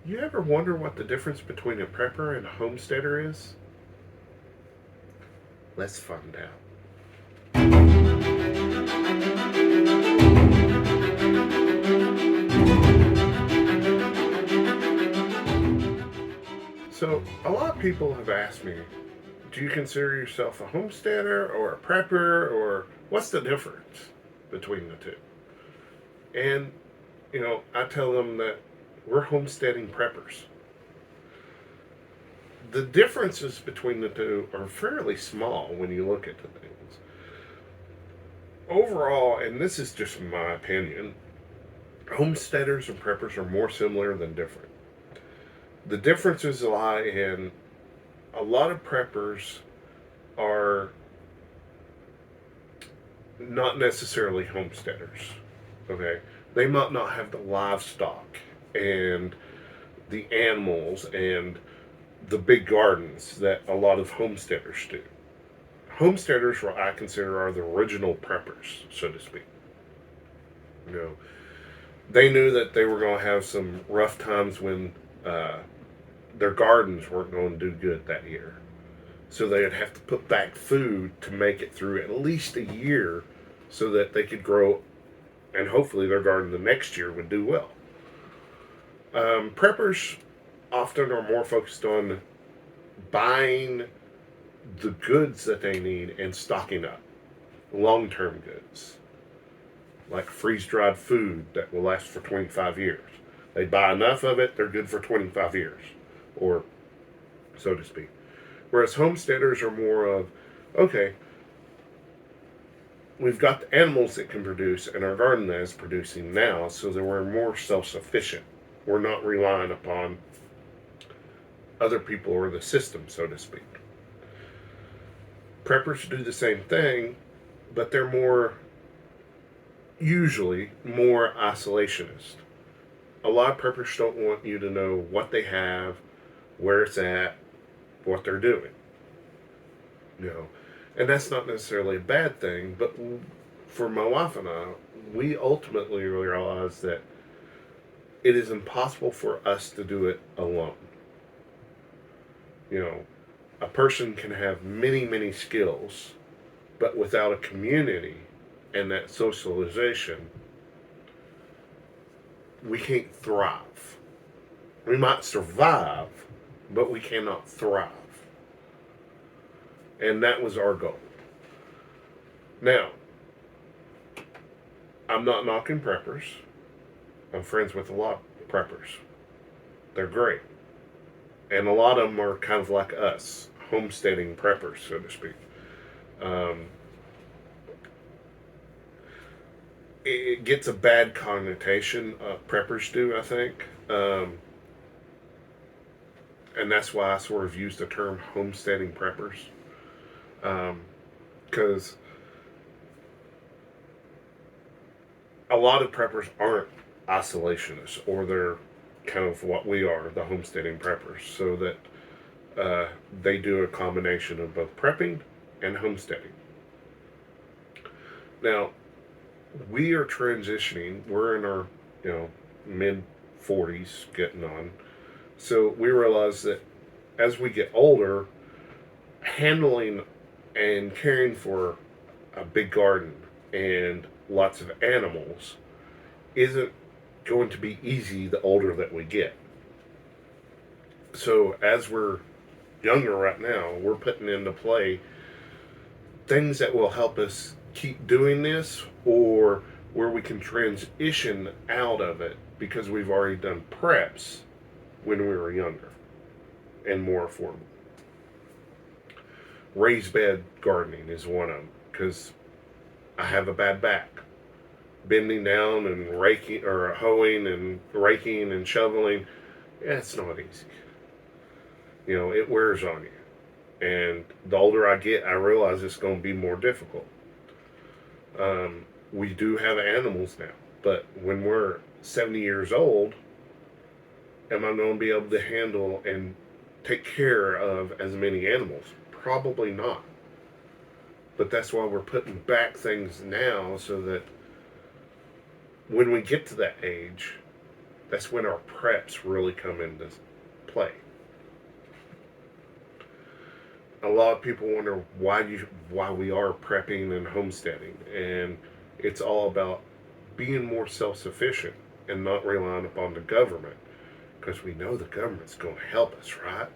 You ever wonder what the difference between a prepper and a homesteader is? Let's find out. So, a lot of people have asked me, do you consider yourself a homesteader or a prepper, or what's the difference between the two? And, I tell them that we're homesteading preppers. The differences between the two are fairly small when you look at the things. Overall, and this is just my opinion, homesteaders and preppers are more similar than different. The differences lie in a lot of preppers are not necessarily homesteaders. Okay, they might not have the livestock and the animals and the big gardens that a lot of homesteaders do. Homesteaders, what I consider, are the original preppers, so to speak. You know, they knew that they were going to have some rough times when their gardens weren't going to do good that year. So they'd have to put back food to make it through at least a year so that they could grow, and hopefully their garden the next year would do well. Preppers often are more focused on buying the goods that they need and stocking up. Long-term goods, like freeze-dried food that will last for 25 years. They buy enough of it, they're good for 25 years, or so to speak. Whereas homesteaders are more of, okay, we've got the animals that can produce, and our garden that is producing now, so that we're more self-sufficient. We're not relying upon other people or the system, so to speak. Preppers do the same thing, but they're usually more isolationist. A lot of preppers don't want you to know what they have, where it's at, what they're doing. And that's not necessarily a bad thing, but for my wife and I, we ultimately realize that it is impossible for us to do it alone. A person can have many, many skills, but without a community and that socialization, we can't thrive. We might survive, but we cannot thrive. And that was our goal. Now, I'm not knocking preppers. I'm friends with a lot of preppers. They're great. And a lot of them are kind of like us, homesteading preppers, so to speak. It gets a bad connotation, preppers do, I think. And that's why I sort of use the term homesteading preppers. Because a lot of preppers aren't isolationists, or they're kind of what we are, the homesteading preppers, so that they do a combination of both prepping and homesteading. Now, we are transitioning. We're in our, mid 40s, getting on. So we realize that as we get older, handling and caring for a big garden and lots of animals isn't going to be easy the older that we get. So as we're younger right now, we're putting into play things that will help us keep doing this, or where we can transition out of it because we've already done preps when we were younger and more affordable. Raised bed gardening is one of them, because I have a bad back. Bending down and raking, or hoeing and raking and shoveling, it's not easy. It wears on you. And the older I get, I realize it's going to be more difficult. We do have animals now, but when we're 70 years old, am I going to be able to handle and take care of as many animals? Probably not. But that's why we're putting back things now, so that when we get to that age That's when our preps really come into play. A lot of people wonder why we are prepping and homesteading, and it's all about being more self-sufficient and not relying upon the government, because we know the government's going to help us, right?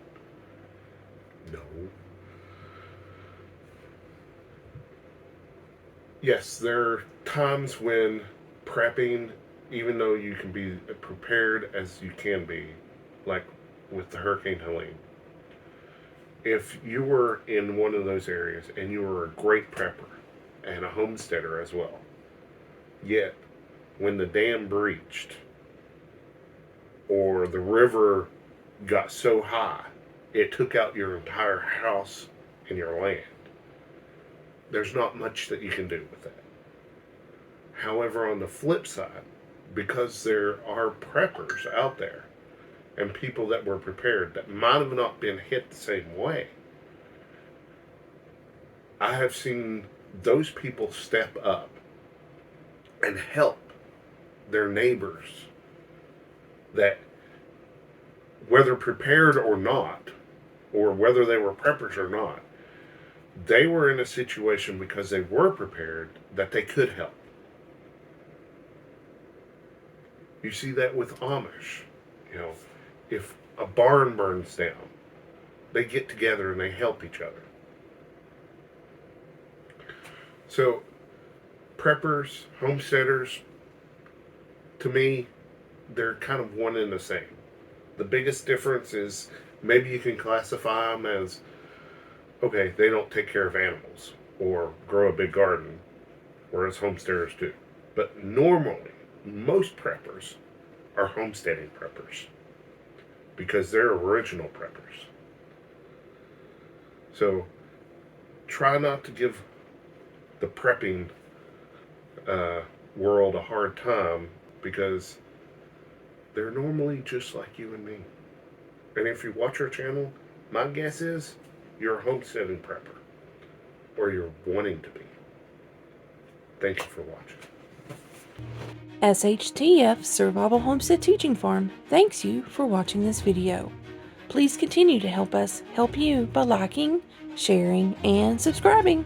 No. Yes, there are times when prepping, even though you can be prepared as you can be, like with the Hurricane Helene, if you were in one of those areas and you were a great prepper and a homesteader as well, yet when the dam breached or the river got so high it took out your entire house and your land, there's not much that you can do with that. However, on the flip side, because there are preppers out there and people that were prepared that might have not been hit the same way, I have seen those people step up and help their neighbors that, whether prepared or not, or whether they were preppers or not, they were in a situation because they were prepared that they could help. You see that with Amish. If a barn burns down, they get together and they help each other. So, preppers, homesteaders, to me, they're kind of one and the same. The biggest difference is maybe you can classify them as, okay, they don't take care of animals or grow a big garden, whereas homesteaders do. But normally, most preppers are homesteading preppers because they're original preppers. So try not to give the prepping world a hard time, because they're normally just like you and me. And if you watch our channel, my guess is you're a homesteading prepper, or you're wanting to be. Thank you for watching. SHTF Survival Homestead Teaching Farm thanks you for watching this video. Please continue to help us help you by liking, sharing, and subscribing.